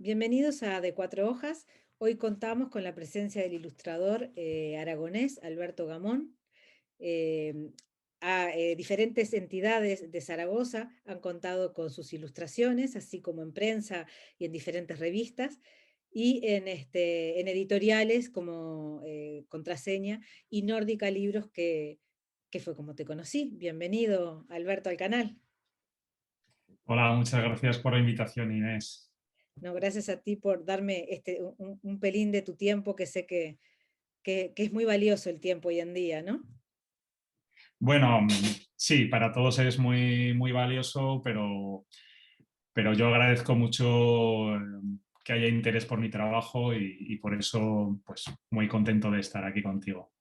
Bienvenidos a De Cuatro Hojas. Hoy contamos con la presencia del ilustrador aragonés Alberto Gamón. Eh, Diferentes entidades de Zaragoza han contado con sus ilustraciones, así como en prensa y en diferentes revistas, y en editoriales como Contraseña y Nórdica Libros, que fue como te conocí. Bienvenido, Alberto, al canal. Hola, muchas gracias por la invitación, Inés. No, gracias a ti por darme un pelín de tu tiempo, que sé que es muy valioso el tiempo hoy en día, ¿no? Bueno, sí, para todos es muy valioso, pero yo agradezco mucho que haya interés por mi trabajo y por eso, pues, muy contento de estar aquí contigo.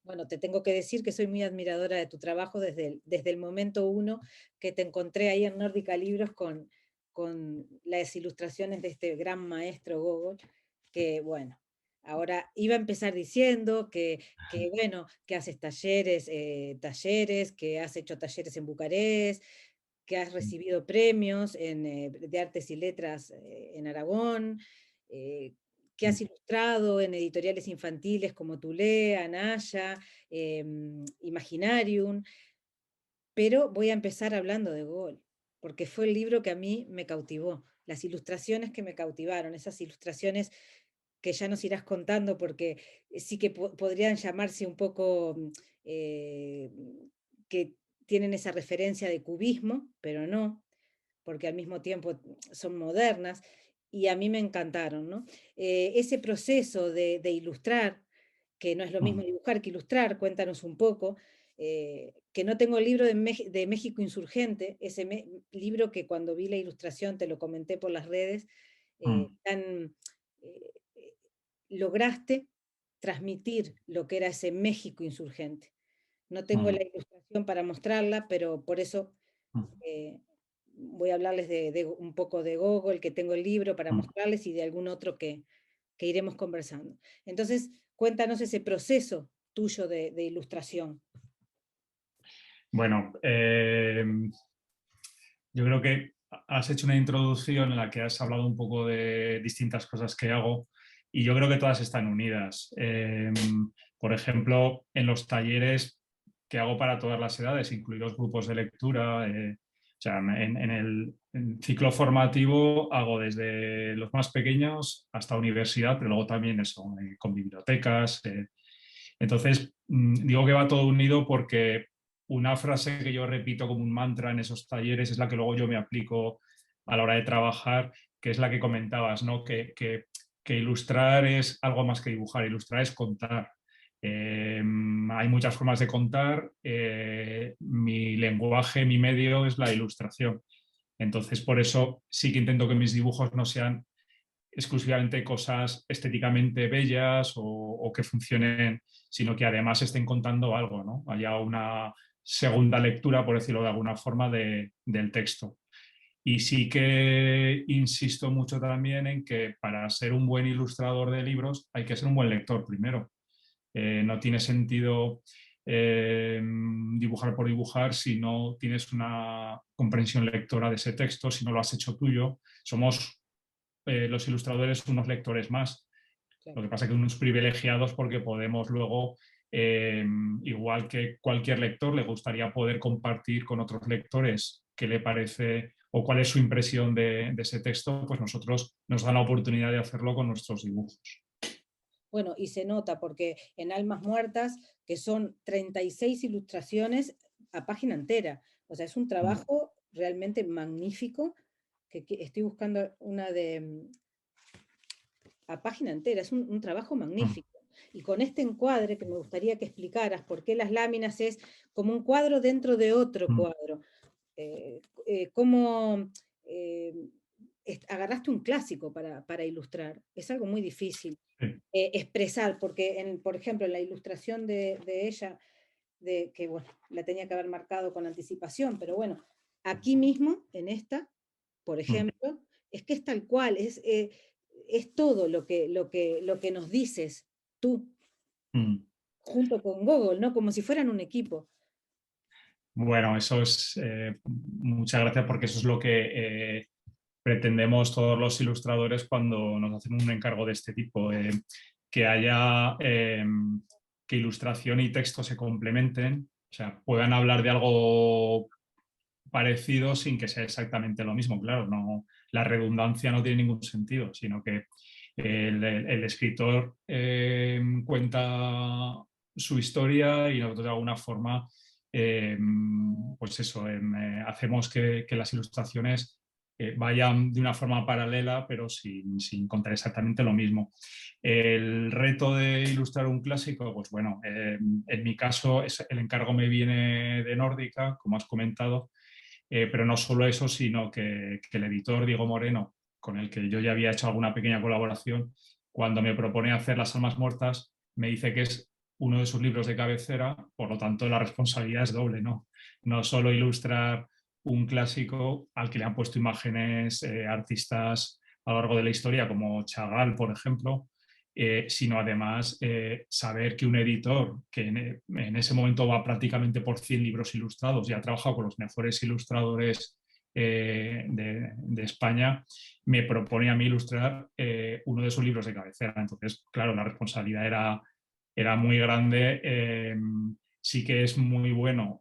Bueno, te tengo que decir que soy muy admiradora de tu trabajo desde el momento uno que te encontré ahí en Nórdica Libros con las ilustraciones de este gran maestro Gogol, que bueno, ahora iba a empezar diciendo bueno, que haces talleres, que has hecho talleres en Bucarest, que has recibido premios de artes y letras en Aragón, eh, que has ilustrado en editoriales infantiles como Tulé, Anaya, Imaginarium, pero voy a empezar hablando de Gogol, porque fue el libro que a mí me cautivó, las ilustraciones que me cautivaron, esas ilustraciones que ya nos irás contando, porque sí que podrían llamarse un poco eh, que tienen esa referencia de cubismo, pero no, porque al mismo tiempo son modernas, y a mí me encantaron, ¿no? Ese proceso de ilustrar, que no es lo mismo dibujar que ilustrar, cuéntanos un poco, que no tengo el libro de México Insurgente, libro que cuando vi la ilustración, te lo comenté por las redes, tan, eh, eh, lograste transmitir lo que era ese México insurgente. No tengo la ilustración para mostrarla, pero por eso eh, voy a hablarles de un poco de Gogol, que tengo el libro para mostrarles, y de algún otro que iremos conversando. Entonces, cuéntanos ese proceso tuyo de ilustración. Bueno, yo creo que has hecho una introducción en la que has hablado un poco de distintas cosas que hago y yo creo que todas están unidas. Por ejemplo, en los talleres que hago para todas las edades, incluidos grupos de lectura, o sea, en ciclo formativo hago desde los más pequeños hasta universidad, pero luego también eso, con bibliotecas. Entonces, digo que va todo unido porque una frase que yo repito como un mantra en esos talleres es la que luego yo me aplico a la hora de trabajar, que es la que comentabas, ¿no? Que ilustrar es algo más que dibujar, ilustrar es contar. Hay muchas formas de contar. Mi lenguaje, mi medio es la ilustración. Entonces, por eso sí que intento que mis dibujos no sean exclusivamente cosas estéticamente bellas o que funcionen, sino que además estén contando algo, ¿no? Haya una segunda lectura, por decirlo de alguna forma, del texto. Y sí que insisto mucho también en que para ser un buen ilustrador de libros hay que ser un buen lector primero. No tiene sentido dibujar por dibujar si no tienes una comprensión lectora de ese texto, si no lo has hecho tuyo. Somos los ilustradores unos lectores más. Lo Claro. que pasa es que unos privilegiados porque podemos luego, igual que cualquier lector, le gustaría poder compartir con otros lectores qué le parece o cuál es su impresión de ese texto, pues nosotros nos da la oportunidad de hacerlo con nuestros dibujos. Bueno, y se nota porque en Almas Muertas, que son 36 ilustraciones a página entera, o sea, es un trabajo realmente magnífico, que estoy buscando una a página entera, es un trabajo magnífico. Y con este encuadre que me gustaría que explicaras por qué las láminas es como un cuadro dentro de otro cuadro. Cómo agarraste un clásico para ilustrar. Es algo muy difícil expresar, porque, por ejemplo, en la ilustración de ella, que bueno, la tenía que haber marcado con anticipación, pero bueno, aquí mismo, en esta, por ejemplo, es que es tal cual, es todo lo que nos dices tú, junto con Google, ¿no? Como si fueran un equipo. Bueno, eso es muchas gracias porque eso es lo que pretendemos todos los ilustradores cuando nos hacen un encargo de este tipo, que haya que ilustración y texto se complementen, o sea, puedan hablar de algo parecido sin que sea exactamente lo mismo. Claro, no, la redundancia no tiene ningún sentido, sino que el escritor cuenta su historia y nosotros de alguna forma, pues eso, hacemos que las ilustraciones vayan de una forma paralela, pero sin contar exactamente lo mismo. El reto de ilustrar un clásico, pues bueno, en mi caso el encargo me viene de Nórdica, como has comentado, pero no solo eso, sino que el editor Diego Moreno, con el que yo ya había hecho alguna pequeña colaboración, cuando me propone hacer Las Almas Muertas, me dice que es uno de sus libros de cabecera, por lo tanto la responsabilidad es doble, ¿no? No solo ilustrar un clásico al que le han puesto imágenes artistas a lo largo de la historia, como Chagall, por ejemplo, sino además saber que un editor que en ese momento va prácticamente por 100 libros ilustrados y ha trabajado con los mejores ilustradores de España, me propone a mí ilustrar uno de sus libros de cabecera. Entonces, claro, la responsabilidad era muy grande. Sí que es muy bueno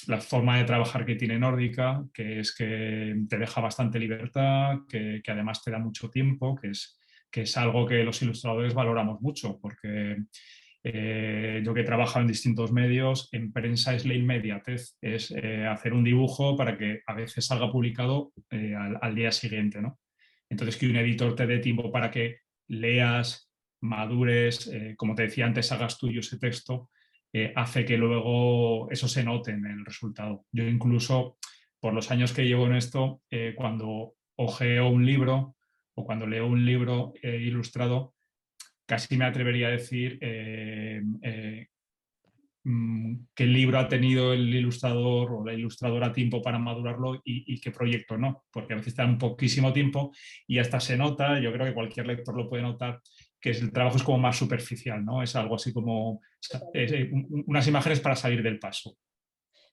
la forma de trabajar que tiene Nórdica, que es que te deja bastante libertad, que además te da mucho tiempo, que es algo que los ilustradores valoramos mucho, porque yo que he trabajado en distintos medios, en prensa es la inmediatez, es hacer un dibujo para que a veces salga publicado al día siguiente, ¿no? Entonces, que un editor te dé tiempo para que leas, madures, como te decía antes, hagas tuyo ese texto, hace que luego eso se note en el resultado. Yo incluso, por los años que llevo en esto, cuando ojeo un libro o cuando leo un libro ilustrado, casi me atrevería a decir qué libro ha tenido el ilustrador o la ilustradora tiempo para madurarlo y qué proyecto no, porque a veces está un poquísimo tiempo y hasta se nota, yo creo que cualquier lector lo puede notar, que el trabajo es como más superficial, ¿no? Es algo así como unas imágenes para salir del paso.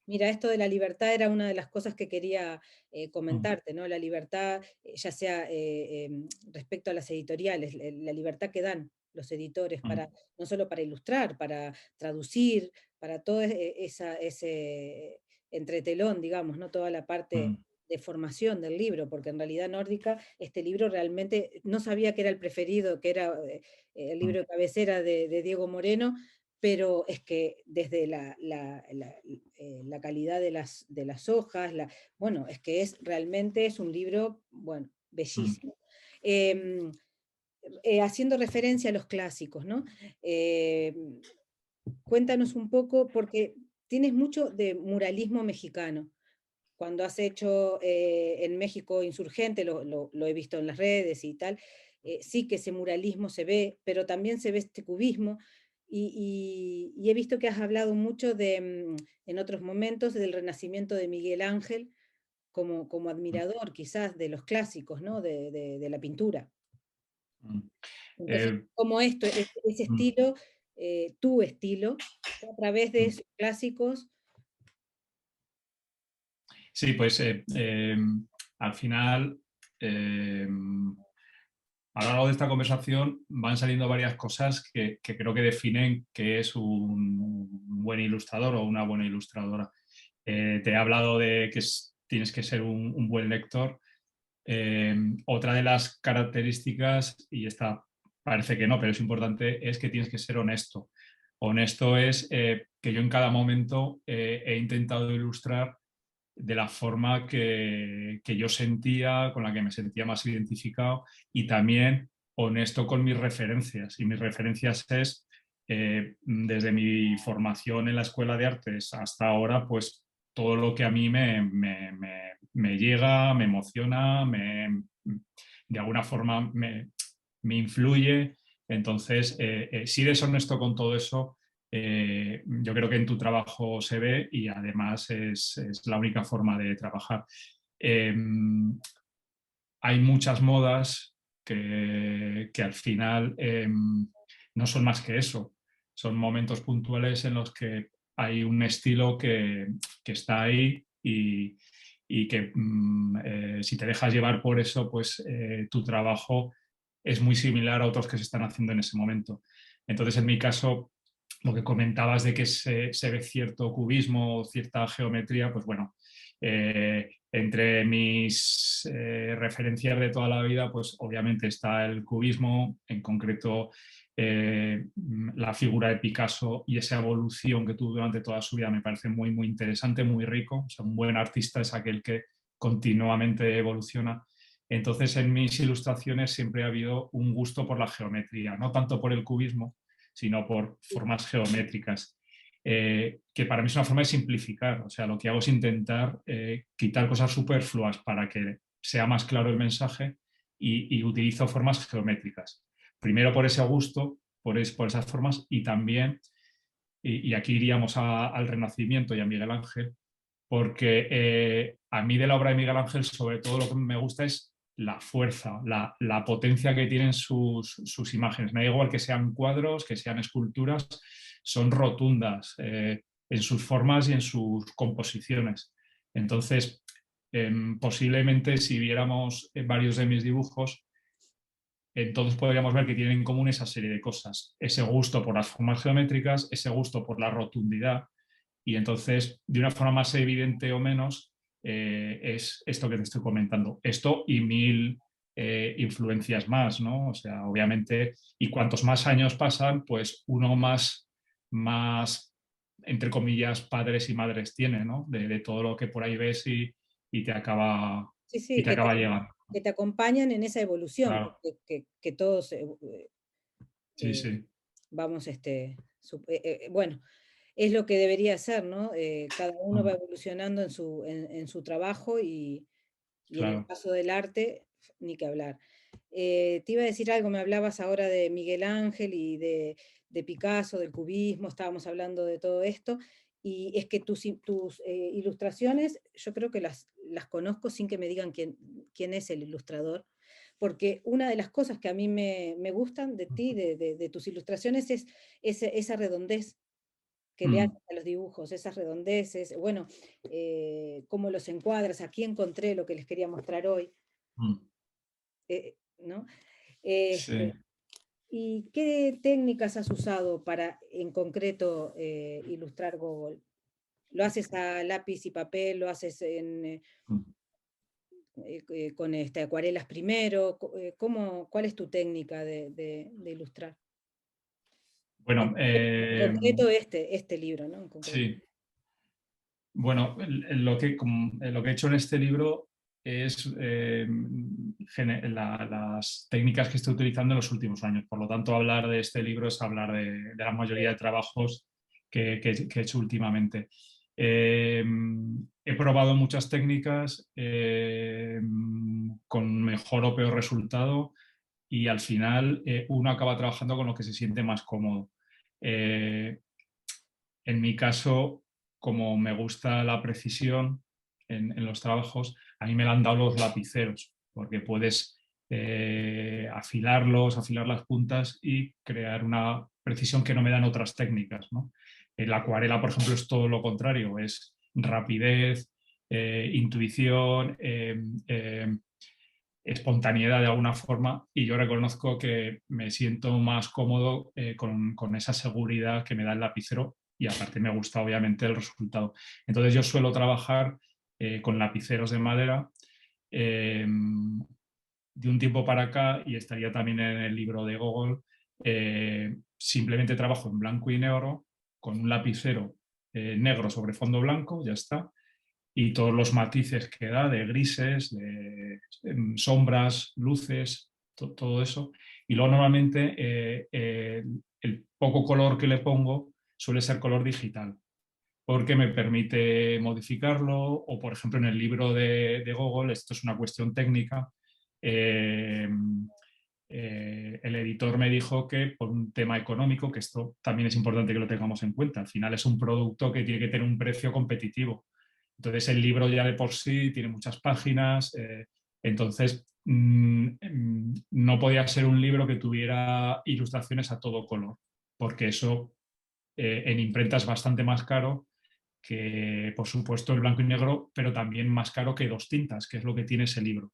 Mira, esto de la libertad era una de las cosas que quería Mm, comentarte, ¿no? La libertad, ya sea respecto a las editoriales, la libertad que dan los editores mm, para, no solo para ilustrar, para traducir, para todo ese entretelón, digamos, ¿no? Toda la parte mm, de formación del libro, porque en realidad Nórdica, este libro realmente no sabía que era el preferido, que era el mm, libro de cabecera de Diego Moreno, pero es que desde la calidad de las hojas, bueno, es que realmente es un libro, bueno, mm. bellísimo. Eh, Haciendo referencia a los clásicos, ¿no? Eh, Cuéntanos un poco, porque tienes mucho de muralismo mexicano. Cuando has hecho en México Insurgente, lo he visto en las redes y tal, sí que ese muralismo se ve, pero también se ve este cubismo. Y he visto que has hablado mucho en otros momentos del renacimiento de Miguel Ángel como Mm, admirador quizás de los clásicos, ¿no? De la pintura. mm. Entonces, Eh, como ese mm, estilo, tu estilo, a través de mm. esos clásicos. Sí, pues al final, a lo largo de esta conversación van saliendo varias cosas que creo que definen qué es un buen ilustrador o una buena ilustradora. Te he hablado de que tienes que ser un buen lector. Otra de las características, y esta parece que no, pero es importante, es que tienes que ser honesto. Honesto es que yo en cada momento he intentado ilustrar de la forma que yo sentía, con la que me sentía más identificado y también honesto con mis referencias. Y mis referencias es, desde mi formación en la Escuela de Artes hasta ahora, pues todo lo que a mí me llega, me emociona, de alguna forma me influye. Entonces, si eres honesto con todo eso, yo creo que en tu trabajo se ve y además es la única forma de trabajar. Eh, Hay muchas modas que al final no son más que eso. Son momentos puntuales en los que hay un estilo que está ahí y que si te dejas llevar por eso, pues tu trabajo es muy similar a otros que se están haciendo en ese momento. Entonces, en mi caso, lo que comentabas de que se ve cierto cubismo o cierta geometría, pues bueno, entre mis referencias de toda la vida, pues obviamente está el cubismo, en concreto la figura de Picasso y esa evolución que tuvo durante toda su vida me parece muy, muy interesante, muy rico. O sea, un buen artista es aquel que continuamente evoluciona. Entonces, en mis ilustraciones siempre ha habido un gusto por la geometría, no tanto por el cubismo, sino por formas geométricas, que para mí es una forma de simplificar. O sea, lo que hago es intentar quitar cosas superfluas para que sea más claro el mensaje y utilizo formas geométricas. Primero por ese gusto, por esas formas, y también, y aquí iríamos al Renacimiento y a Miguel Ángel, porque a mí de la obra de Miguel Ángel sobre todo lo que me gusta es la fuerza, la potencia que tienen sus imágenes. Me da igual que sean cuadros, que sean esculturas, son rotundas en sus formas y en sus composiciones. Entonces, posiblemente si viéramos varios de mis dibujos, entonces podríamos ver que tienen en común esa serie de cosas. Ese gusto por las formas geométricas, ese gusto por la rotundidad, y entonces, de una forma más evidente o menos, es esto que te estoy comentando. Esto y mil influencias más, ¿no? O sea, obviamente, y cuantos más años pasan, pues uno más entre comillas, padres y madres tiene, ¿no? De todo lo que por ahí ves y te acaba, Sí, y sí, te acaba llegando. que te acompañan en esa evolución, Claro, que todos sí, eh, sí, vamos, bueno, es lo que debería ser, ¿no? Cada uno va mm, evolucionando en su trabajo y en el claro. caso del arte, ni que hablar. Te iba a decir algo, me hablabas ahora de Miguel Ángel y de Picasso, del cubismo, estábamos hablando de todo esto, y es que tus ilustraciones, yo creo que las conozco sin que me digan quién es el ilustrador, porque una de las cosas que a mí me gustan de ti, de tus ilustraciones, es esa redondez que le Mm, haces a los dibujos, esas redondeces, bueno, cómo los encuadras, aquí encontré lo que les quería mostrar hoy, mm, ¿no? sí. Este, ¿Y qué técnicas has usado para, en concreto, ilustrar Gogol? ¿Lo haces a lápiz y papel? ¿Lo haces Mm. con acuarelas primero? ¿Cuál es tu técnica de ilustrar? Bueno, En concreto este libro, ¿no? En concreto. sí. Bueno, lo que he hecho en este libro es las técnicas que estoy utilizando en los últimos años. Por lo tanto, hablar de este libro es hablar de la mayoría de trabajos que he hecho últimamente. Eh, He probado muchas técnicas con mejor o peor resultado y al final uno acaba trabajando con lo que se siente más cómodo. Eh, en mi caso, como me gusta la precisión en los trabajos, a mí me la han dado los lapiceros, porque puedes afilarlos, afilar las puntas y crear una precisión que no me dan otras técnicas, ¿no? La acuarela, por ejemplo, es todo lo contrario, es rapidez, intuición, espontaneidad de alguna forma, y yo reconozco que me siento más cómodo con esa seguridad que me da el lapicero, y aparte me gusta obviamente el resultado. Entonces yo suelo trabajar con lapiceros de madera de un tiempo para acá, y estaría también en el libro de Gogol. Simplemente trabajo en blanco y negro con un lapicero negro sobre fondo blanco, ya está, y todos los matices que da de grises, de sombras, luces, todo eso. Y luego normalmente el poco color que le pongo suele ser color digital, porque me permite modificarlo, o por ejemplo en el libro de Google, esto es una cuestión técnica, eh, el editor me dijo que por un tema económico, que esto también es importante que lo tengamos en cuenta, al final es un producto que tiene que tener un precio competitivo. Entonces el libro ya de por sí tiene muchas páginas, entonces no podía ser un libro que tuviera ilustraciones a todo color, porque eso en imprenta es bastante más caro que, por supuesto, el blanco y negro, pero también más caro que dos tintas, que es lo que tiene ese libro.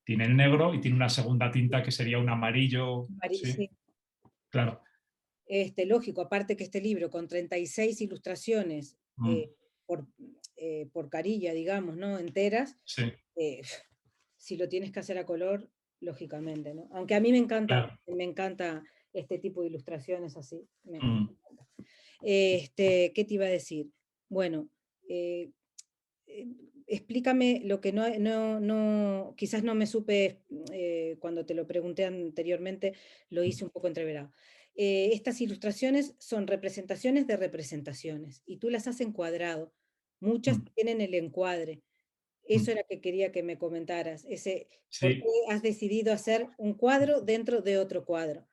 Tiene el negro y tiene una segunda tinta que sería un amarillo, sí, Sí, claro. lógico, aparte que este libro con 36 ilustraciones Mm, por, por carilla, digamos, ¿no? Enteras, sí, eh, si lo tienes que hacer a color, lógicamente, ¿no? Aunque a mí claro. me encanta este tipo de ilustraciones así. Mm, ¿Qué te iba a decir? Bueno, eh, eh, explícame lo que quizás no me supe cuando te lo pregunté anteriormente, lo hice un poco entreverado. Estas ilustraciones son representaciones de representaciones y tú las has encuadrado. Muchas mm, tienen el encuadre. Eso mm, era que quería que me comentaras. ¿Por qué sí, has decidido hacer un cuadro dentro de otro cuadro?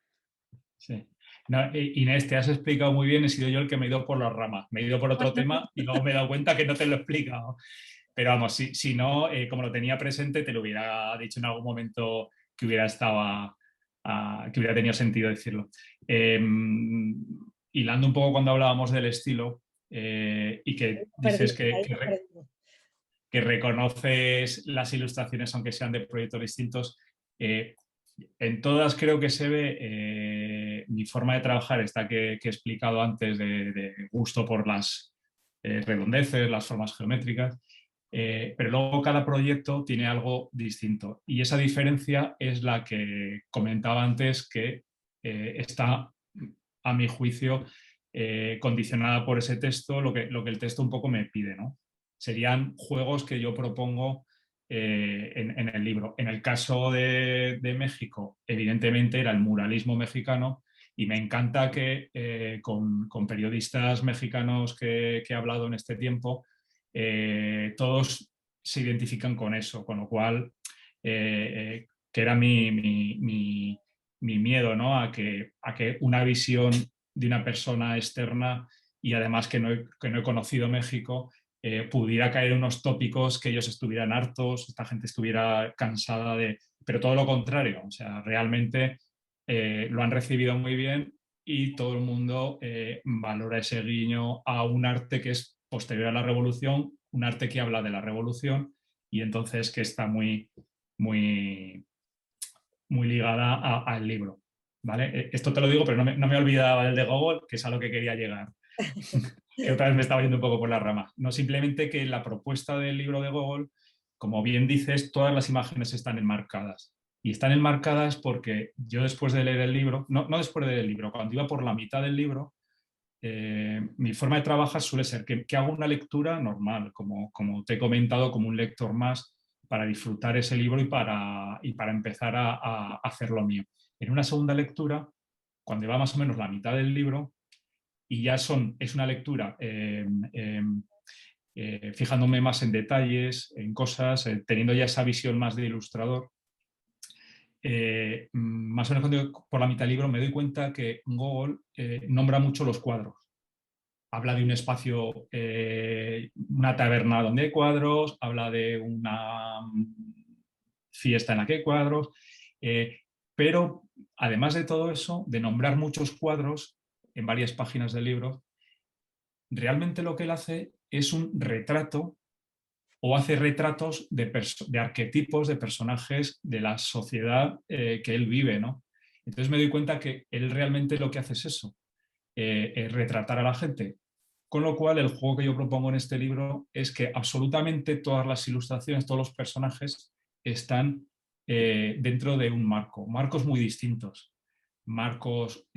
sí. No, Inés, te has explicado muy bien, he sido yo el que me he ido por las ramas, me he ido por otro tema y luego me he dado cuenta que no te lo he explicado. Pero vamos, si no, como lo tenía presente, te lo hubiera dicho en algún momento que hubiera estado que hubiera tenido sentido decirlo. Eh, Hilando un poco cuando hablábamos del estilo y que dices Ahí nos perdimos. que reconoces las ilustraciones aunque sean de proyectos distintos, eh, en todas creo que se ve mi forma de trabajar, esta que he explicado antes, de gusto por las redondeces, las formas geométricas, pero luego cada proyecto tiene algo distinto. Y esa diferencia es la que comentaba antes, que está, a mi juicio, condicionada por ese texto, lo que el texto un poco me pide, ¿no? Serían juegos que yo propongo en el libro. En el caso de México, evidentemente era el muralismo mexicano y me encanta que con periodistas mexicanos que he hablado en este tiempo, todos se identifican con eso, con lo cual, que era mi miedo, ¿no? A que una visión de una persona externa y además que no he conocido México, pudiera caer en unos tópicos que ellos estuvieran hartos, esta gente estuviera cansada de... Pero todo lo contrario, o sea, realmente lo han recibido muy bien y todo el mundo valora ese guiño a un arte que es posterior a la revolución, un arte que habla de la revolución y entonces que está muy, muy ligada al libro. ¿Vale? Esto te lo digo, pero no me olvidaba del de Gogol, que es a lo que quería llegar. Que otra vez me estaba yendo un poco por la rama. No simplemente que la propuesta del libro de Gogol, como bien dices, todas las imágenes están enmarcadas. Y están enmarcadas porque yo después de leer el libro, no después de leer el libro, cuando iba por la mitad del libro, mi forma de trabajar suele ser que hago una lectura normal, como te he comentado, como un lector más, para disfrutar ese libro y para empezar a hacer lo mío. En una segunda lectura, cuando va más o menos la mitad del libro, y ya es una lectura fijándome más en detalles, en cosas, teniendo ya esa visión más de ilustrador. Más o menos cuando por la mitad del libro me doy cuenta que Gogol nombra mucho los cuadros. Habla de un espacio, una taberna donde hay cuadros, habla de una fiesta en la que hay cuadros, pero además de todo eso, de nombrar muchos cuadros en varias páginas del libro, realmente lo que él hace es un retrato o hace retratos de arquetipos de personajes de la sociedad que él vive, ¿no? Entonces me doy cuenta que él realmente lo que hace es eso, es retratar a la gente. Con lo cual, el juego que yo propongo en este libro es que absolutamente todas las ilustraciones, todos los personajes están dentro de un marco, marcos muy distintos, marcos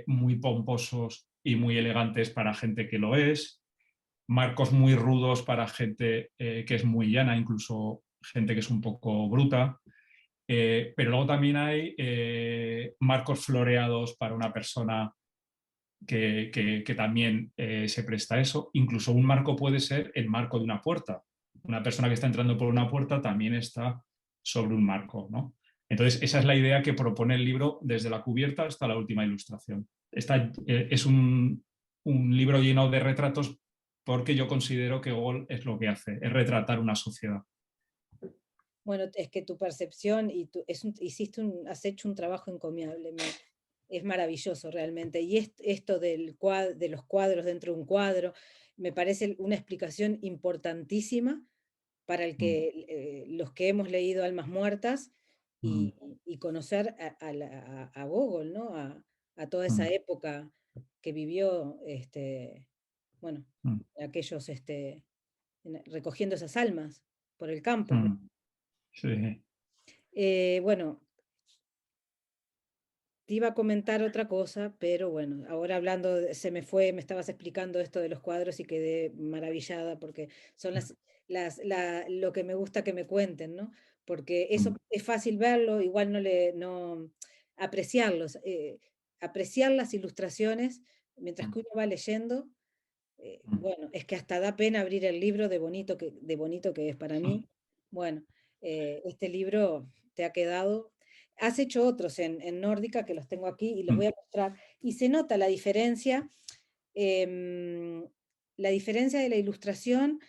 muy pomposos y muy elegantes para gente que lo es, marcos muy rudos para gente que es muy llana, incluso gente que es un poco bruta. Pero luego también hay marcos floreados para una persona que también se presta a eso. Incluso un marco puede ser el marco de una puerta. Una persona que está entrando por una puerta también está sobre un marco, ¿no? Entonces, esa es la idea que propone el libro desde la cubierta hasta la última ilustración. Es un libro lleno de retratos porque yo considero que Gol es lo que hace, es retratar una sociedad. Bueno, es que tu percepción y has hecho un trabajo encomiable, es maravilloso realmente. Y esto de los cuadros dentro de un cuadro, me parece una explicación importantísima para mm, los que hemos leído Almas Muertas mm, y conocer a Gogol, ¿no? A toda esa mm, época que vivió, bueno, mm, aquellos, recogiendo esas almas por el campo. mm. Sí. Bueno, te iba a comentar otra cosa, pero bueno, ahora hablando, se me fue, me estabas explicando esto de los cuadros y quedé maravillada porque son lo que me gusta que me cuenten, ¿no? Porque eso Mm, es fácil verlo, igual no apreciarlos, apreciar las ilustraciones mientras mm, que uno va leyendo. mm, Bueno, es que hasta da pena abrir el libro de bonito que es para mm, mí. Bueno, este libro te ha quedado. Has hecho otros en Nórdica que los tengo aquí y los voy mm, a mostrar. Y se nota em, la diferencia de la ilustración,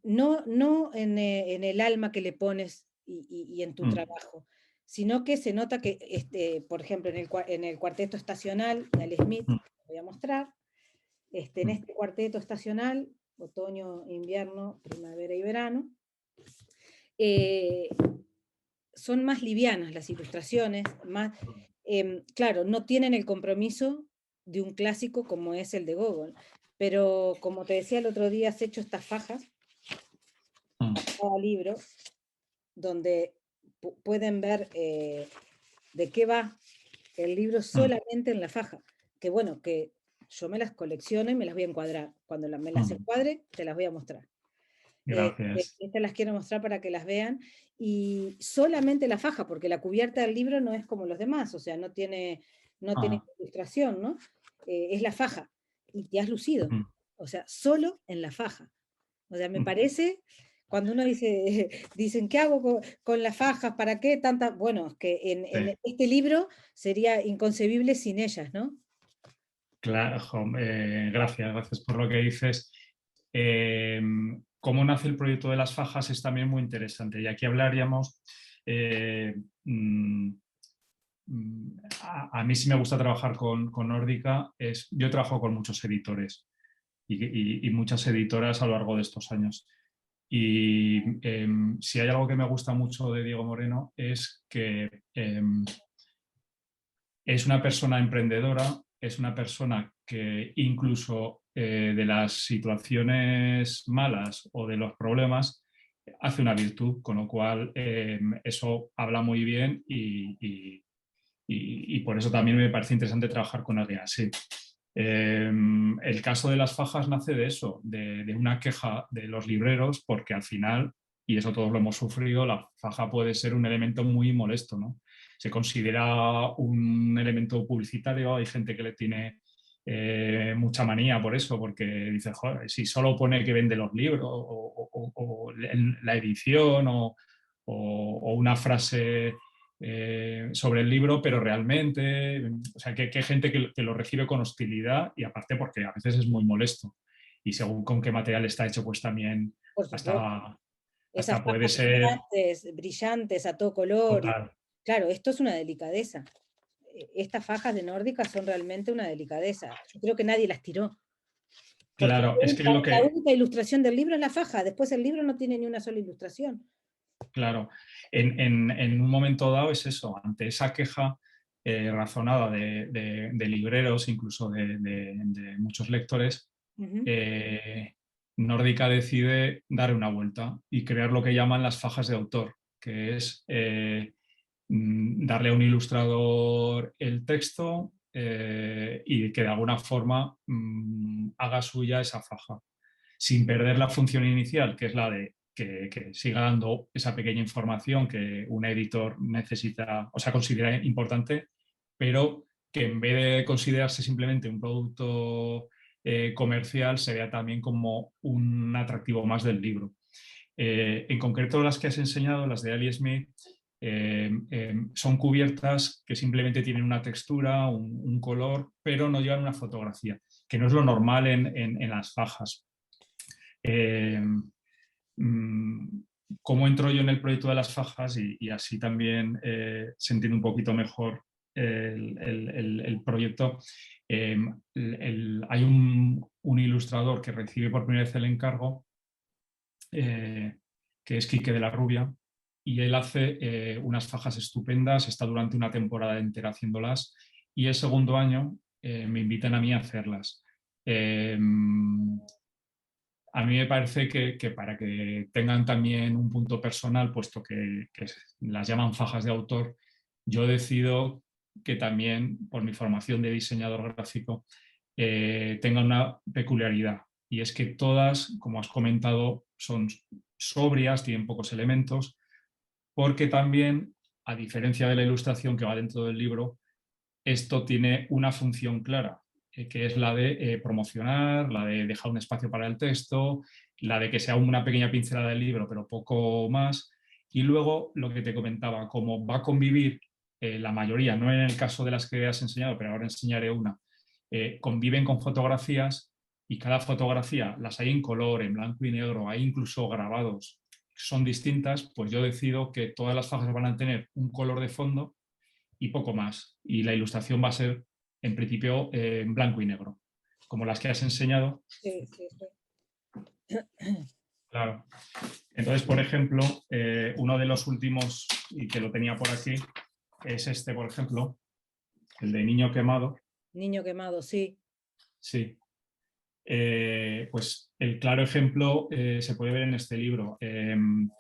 no en el alma que le pones y en tu mm, trabajo, sino que se nota que, por ejemplo, en el cuarteto estacional de Al Smith, mm, voy a mostrar, en mm, este cuarteto estacional, otoño, invierno, primavera y verano, eh, son más livianas las ilustraciones, más, claro, no tienen el compromiso de un clásico como es el de Gogol, pero como te decía el otro día, has hecho estas fajas mm, a cada libro, donde pueden ver de qué va el libro mm, solamente en la faja, que bueno, que yo me las colecciono y me las voy a encuadrar. Cuando me las mm. encuadre, te las voy a mostrar. Gracias. Estas las quiero mostrar para que las vean. Y solamente la faja, porque la cubierta del libro no es como los demás, o sea, no tiene Ah, ilustración, ¿no? Es la faja. Y te has lucido. mm, O sea, solo en la faja. O sea, me mm, parece, cuando uno dice, dicen, ¿qué hago con las fajas? ¿Para qué tanta? Bueno, es que en sí. este libro sería inconcebible sin ellas, ¿no? Claro, gracias, gracias por lo que dices. Eh, Cómo nace el proyecto de las fajas es también muy interesante y aquí hablaríamos. eh, mm, a mí sí me gusta trabajar con Nórdica. Yo trabajo con muchos editores y muchas editoras a lo largo de estos años. Y si hay algo que me gusta mucho de Diego Moreno es que es una persona emprendedora, es una persona que incluso de las situaciones malas o de los problemas hace una virtud, con lo cual eso habla muy bien y por eso también me parece interesante trabajar con alguien así. El caso de las fajas nace de eso, de una queja de los libreros, porque al final, y eso todos lo hemos sufrido, la faja puede ser un elemento muy molesto, ¿no? Se considera un elemento publicitario, hay gente que le tiene mucha manía por eso, porque dice, joder, si solo pone que vende los libros o la edición o una frase sobre el libro, pero realmente, o sea, que hay gente que lo recibe con hostilidad y aparte porque a veces es muy molesto. Y según con qué material está hecho, pues también Por supuesto. hasta, Esas hasta puede fajas ser brillantes, brillantes a todo color. Y, total. claro, esto es una delicadeza. Estas fajas de nórdica son realmente una delicadeza. Yo creo que nadie las tiró. Porque Claro, es que lo la que, única ilustración del libro es la faja. Después el libro no tiene ni una sola ilustración. claro, en un momento dado es eso, ante esa queja razonada de libreros, incluso de muchos lectores, Ujú. eh, Nórdica decide dar una vuelta y crear lo que llaman las fajas de autor, que es darle a un ilustrador el texto y que de alguna forma haga suya esa faja, sin perder la función inicial, que es la de que siga dando esa pequeña información que un editor necesita, o sea, considera importante, pero que en vez de considerarse simplemente un producto comercial, se vea también como un atractivo más del libro. En concreto, las que has enseñado, las de Ali Smith, son cubiertas que simplemente tienen una textura, un color, pero no llevan una fotografía, que no es lo normal en las fajas. Eh, mm, ¿Cómo entro yo en el proyecto de las fajas y así también se entiende un poquito mejor? el proyecto, hay un ilustrador que recibe por primera vez el encargo, que es Quique de la Rubia, y él hace unas fajas estupendas, está durante una temporada entera haciéndolas, y el segundo año me invitan a mí a hacerlas. A mí me parece que para que tengan también un punto personal, puesto que las llaman fajas de autor, yo decido que también, por mi formación de diseñador gráfico, tengan una peculiaridad. Y es que todas, como has comentado, son sobrias, tienen pocos elementos, porque también, a diferencia de la ilustración que va dentro del libro, esto tiene una función clara, que es la de promocionar, la de dejar un espacio para el texto, la de que sea una pequeña pincelada del libro, pero poco más. Y luego lo que te comentaba, como va a convivir la mayoría, no en el caso de las que has enseñado, pero ahora enseñaré una, conviven con fotografías y cada fotografía las hay en color, en blanco y negro, hay incluso grabados, son distintas, pues yo decido que todas las fajas van a tener un color de fondo y poco más. Y la ilustración va a ser, en principio, en blanco y negro, como las que has enseñado. Sí, sí, sí. Claro. Entonces, por ejemplo, uno de los últimos, y que lo tenía por aquí, es este, por ejemplo, el de Niño Quemado. Niño quemado, sí. Sí. Pues el claro ejemplo se puede ver en este libro. El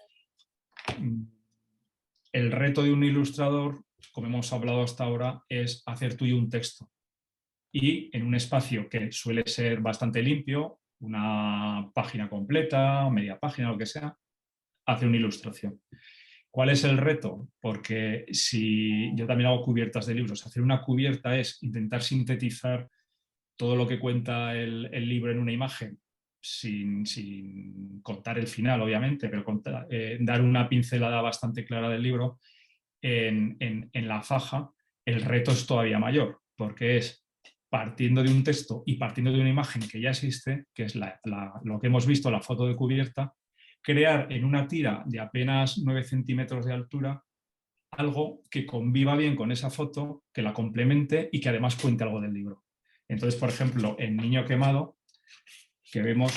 reto de un ilustrador, como hemos hablado hasta ahora, es hacer tuyo un texto. Y en un espacio que suele ser bastante limpio, una página completa, media página, lo que sea, hace una ilustración. ¿Cuál es el reto? Porque si yo también hago cubiertas de libros, hacer una cubierta es intentar sintetizar todo lo que cuenta el libro en una imagen, sin contar el final, obviamente, pero dar una pincelada bastante clara del libro en la faja. El reto es todavía mayor, porque es partiendo de un texto y partiendo de una imagen que ya existe, que es lo que hemos visto, la foto de cubierta, crear en una tira de apenas 9 centímetros de altura algo que conviva bien con esa foto, que la complemente y que además cuente algo del libro. Entonces, por ejemplo, en Niño Quemado, que vemos,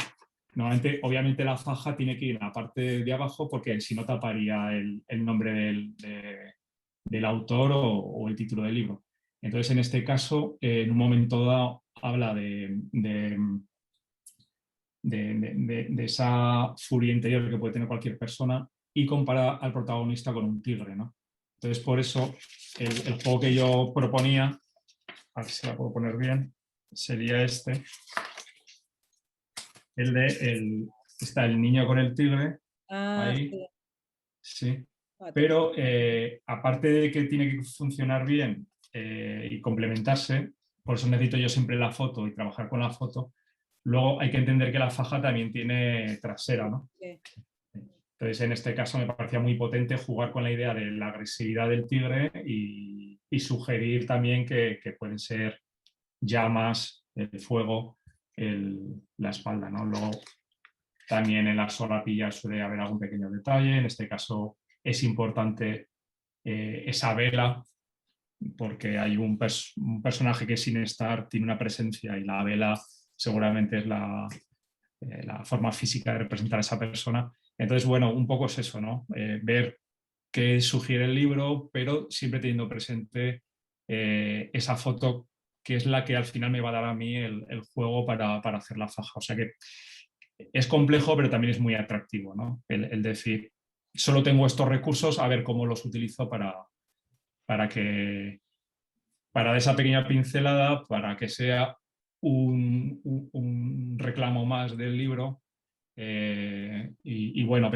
normalmente, obviamente la faja tiene que ir en la parte de abajo porque si no taparía el nombre del autor o el título del libro. Entonces, en este caso, en un momento dado, habla de esa furia interior que puede tener cualquier persona y compara al protagonista con un tigre, ¿no? Entonces, por eso, el juego que yo proponía, a ver si la puedo poner bien, sería este, está el niño con el tigre, Ah, ahí, sí. sí. Ah, Pero aparte de que tiene que funcionar bien y complementarse, por eso necesito yo siempre la foto y trabajar con la foto, luego hay que entender que la faja también tiene trasera, ¿no? sí. Entonces, en este caso me parecía muy potente jugar con la idea de la agresividad del tigre y sugerir también que pueden ser llamas, el fuego, la espalda, ¿no? Luego, también en las solapillas suele haber algún pequeño detalle. En este caso es importante esa vela, porque hay un personaje que sin estar tiene una presencia y la vela seguramente es la forma física de representar a esa persona. Entonces, bueno, un poco es eso, ¿no? Ver qué sugiere el libro, pero siempre teniendo presente esa foto que es la que al final me va a dar a mí el juego para hacer la faja. O sea que es complejo, pero también es muy atractivo, ¿no? El decir, solo tengo estos recursos, a ver cómo los utilizo para que, para esa pequeña pincelada, para que sea un reclamo más del libro. Y bueno,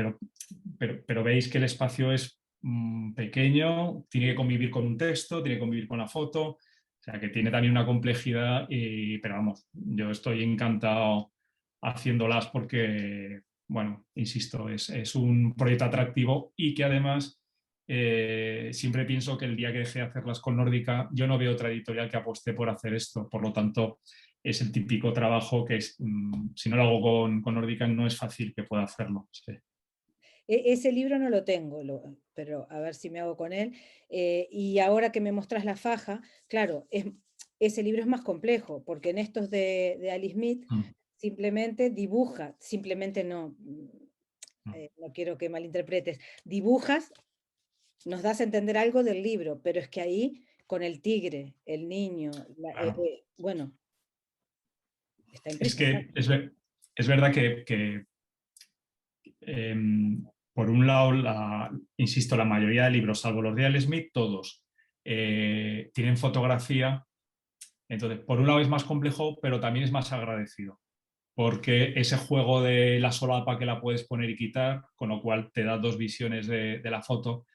pero veis que el espacio es pequeño, tiene que convivir con un texto, tiene que convivir con la foto, o sea que tiene también una complejidad, pero vamos, yo estoy encantado haciéndolas porque, bueno, insisto, es un proyecto atractivo y que además siempre pienso que el día que dejé de hacerlas con Nórdica, yo no veo otra editorial que apueste por hacer esto, por lo tanto es el típico trabajo que es, si no lo hago con Nórdica no es fácil que pueda hacerlo. Sí. Ese libro no lo tengo, pero a ver si me hago con él. Y ahora que me mostrás la faja, claro, ese libro es más complejo, porque en estos de Ali Smith Mm, simplemente dibuja, simplemente no, mm, no quiero que malinterpretes, dibujas, nos das a entender algo del libro, pero es que ahí con el tigre, el niño, claro. bueno, está Es impresionante. que es verdad que por un lado, insisto, la mayoría de libros, salvo los de Al Smith, todos tienen fotografía. Entonces, por un lado es más complejo, pero también es más agradecido, porque ese juego de la solapa que la puedes poner y quitar, con lo cual te da dos visiones de la foto,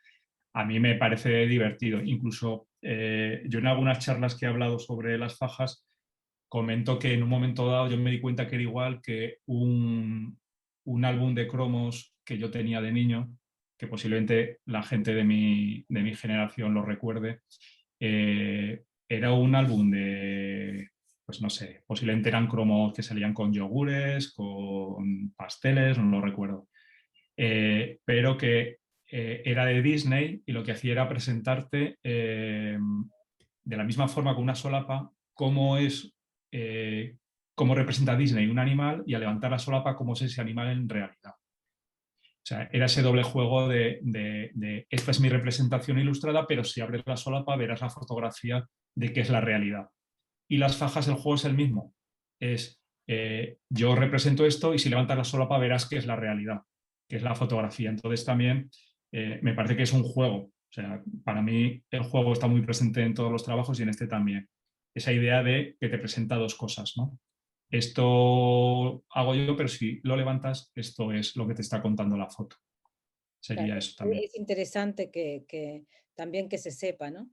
a mí me parece divertido. Incluso yo en algunas charlas que he hablado sobre las fajas, comento que en un momento dado yo me di cuenta que era igual que un álbum de cromos que yo tenía de niño, que posiblemente la gente de mi generación lo recuerde. Era un álbum de, pues no sé, posiblemente eran cromos que salían con yogures, con pasteles, no lo recuerdo. Pero que era de Disney y lo que hacía era presentarte de la misma forma con una solapa cómo es, eh, cómo representa Disney un animal y al levantar la solapa cómo es ese animal en realidad. O sea, era ese doble juego de esta es mi representación ilustrada, pero si abres la solapa verás la fotografía de qué es la realidad. Y las fajas, el juego es el mismo. Es yo represento esto y si levantas la solapa verás qué es la realidad, que es la fotografía. Entonces también me parece que es un juego. O sea, para mí el juego está muy presente en todos los trabajos y en este también. Esa idea de que te presenta dos cosas, ¿no? Esto hago yo, pero si lo levantas, esto es lo que te está contando la foto. Claro, Sería eso también. es interesante que también que se sepa, ¿no?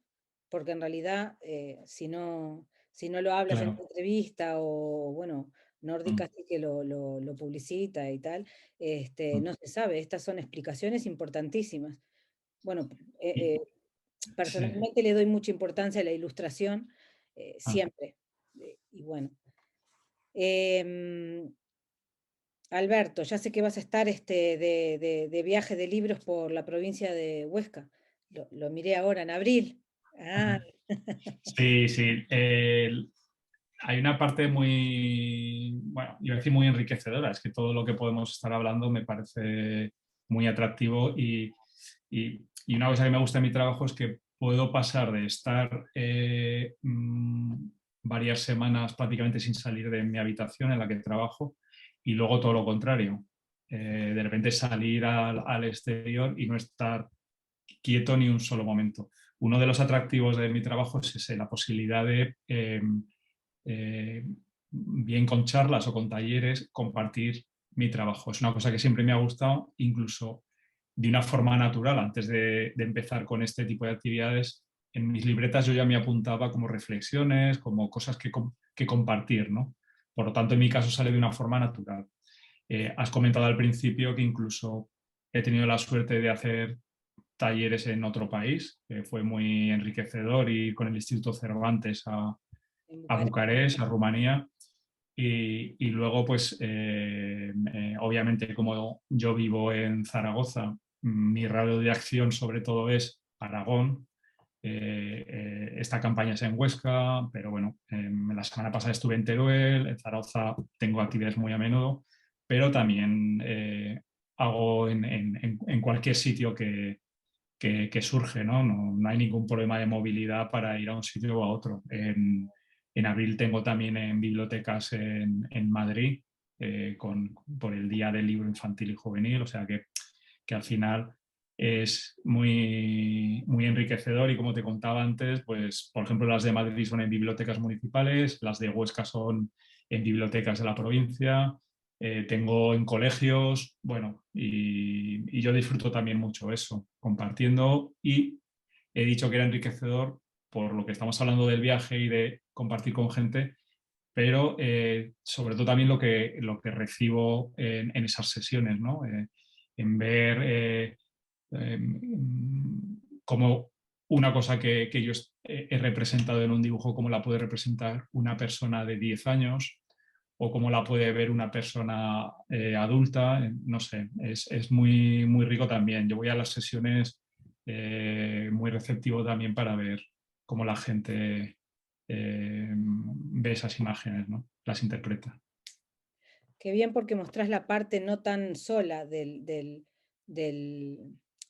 Porque en realidad, si no lo hablas en Claro. una entrevista o, bueno, Mm, Nórdica sí que lo publicita y tal, mm. no se sabe. Estas son explicaciones importantísimas. Bueno, Y- sí. personalmente le doy mucha importancia a la ilustración, Ah. siempre. Y bueno. Em, Alberto, ya sé que vas a estar de viaje de libros por la provincia de Huesca. Lo miré ahora en abril. Ah, Sí, sí. Hay una parte muy, bueno, iba a decir muy enriquecedora, es que todo lo que podemos estar hablando me parece muy atractivo y una cosa que me gusta de mi trabajo es que puedo pasar de estar varias semanas prácticamente sin salir de mi habitación en la que trabajo y luego todo lo contrario. De repente salir al exterior y no estar quieto ni un solo momento. Uno de los atractivos de mi trabajo es ese, la posibilidad de eh, bien con charlas o con talleres, compartir mi trabajo. Es una cosa que siempre me ha gustado, incluso de una forma natural. Antes de empezar con este tipo de actividades, en mis libretas yo ya me apuntaba como reflexiones, como cosas que compartir, ¿no? Por lo tanto, en mi caso sale de una forma natural. Has comentado al principio que incluso he tenido la suerte de hacer talleres en otro país, que fue muy enriquecedor, ir con el Instituto Cervantes en a Bucarest. Bucarest, a Rumanía, y luego, pues, obviamente, como yo vivo en Zaragoza, mi radio de acción sobre todo es Aragón. Esta campaña es en Huesca, pero bueno, la semana pasada estuve en Teruel, en Zaragoza tengo actividades muy a menudo, pero también hago en cualquier sitio que surge, ¿no? ¿no? No hay ningún problema de movilidad para ir a un sitio o a otro. En abril tengo también en bibliotecas en Madrid por el Día del Libro Infantil y Juvenil, o sea que al final es muy enriquecedor y como te contaba antes, pues por ejemplo las de Madrid son en bibliotecas municipales, las de Huesca son en bibliotecas de la provincia, tengo en colegios, bueno, y yo disfruto también mucho eso, compartiendo y he dicho que era enriquecedor por lo que estamos hablando del viaje y de compartir con gente, pero sobre todo también lo que recibo en esas sesiones, ¿no? En ver eh, cómo una cosa que yo he representado en un dibujo, cómo la puede representar una persona de 10 años o cómo la puede ver una persona adulta. No sé, es muy, muy rico también. Yo voy a las sesiones muy receptivo también para ver cómo la gente ve esas imágenes, ¿no? Las interpreta. Qué bien porque mostrás la parte no tan sola del, del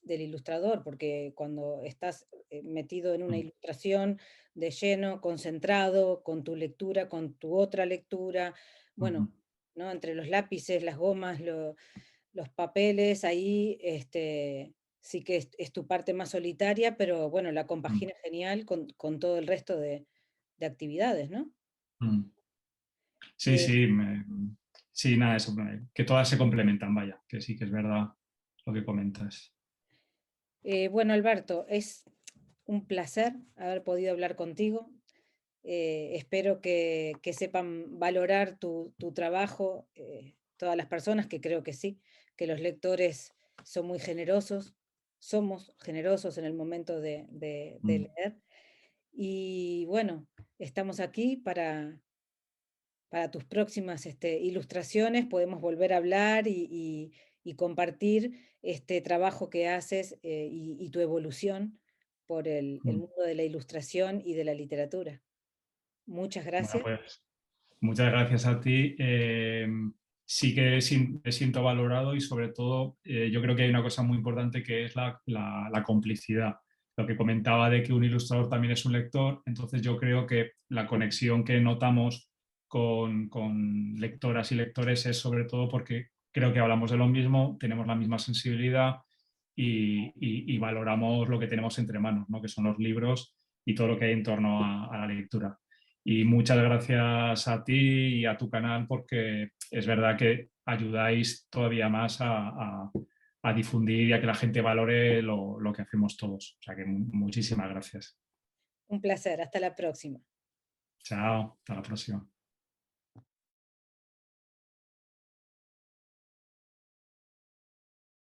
ilustrador, porque cuando estás metido en una Mm, ilustración de lleno, concentrado, con tu lectura, con tu otra lectura, bueno, ujú, ¿no? Entre los lápices, las gomas, los papeles, ahí sí que es tu parte más solitaria, pero bueno, la mm, compagina genial con todo el resto de actividades, ¿no? mm. Sí, Eh, sí, sí, nada, eso, que todas se complementan, vaya, que sí que es verdad lo que comentas. bueno, Alberto, es un placer haber podido hablar contigo. Espero que sepan valorar tu trabajo, todas las personas, que creo que sí, que los lectores son muy generosos, somos generosos en el momento de Mm, leer. Y bueno, estamos aquí para tus próximas ilustraciones, podemos volver a hablar y compartir este trabajo que haces y tu evolución por el mm. mundo de la ilustración y de la literatura. Muchas Bueno, gracias. pues muchas gracias a ti. Sí que me siento valorado y sobre todo yo creo que hay una cosa muy importante que es la complicidad. Lo que comentaba de que un ilustrador también es un lector, entonces yo creo que la conexión que notamos con lectoras y lectores es sobre todo porque creo que hablamos de lo mismo, tenemos la misma sensibilidad y valoramos lo que tenemos entre manos, ¿no? Que son los libros y todo lo que hay en torno a la lectura. Y muchas gracias a ti y a tu canal porque es verdad que ayudáis todavía más a difundir y a que la gente valore lo que hacemos todos. O sea que muchísimas gracias. Un placer. Hasta la próxima. Chao, hasta la próxima.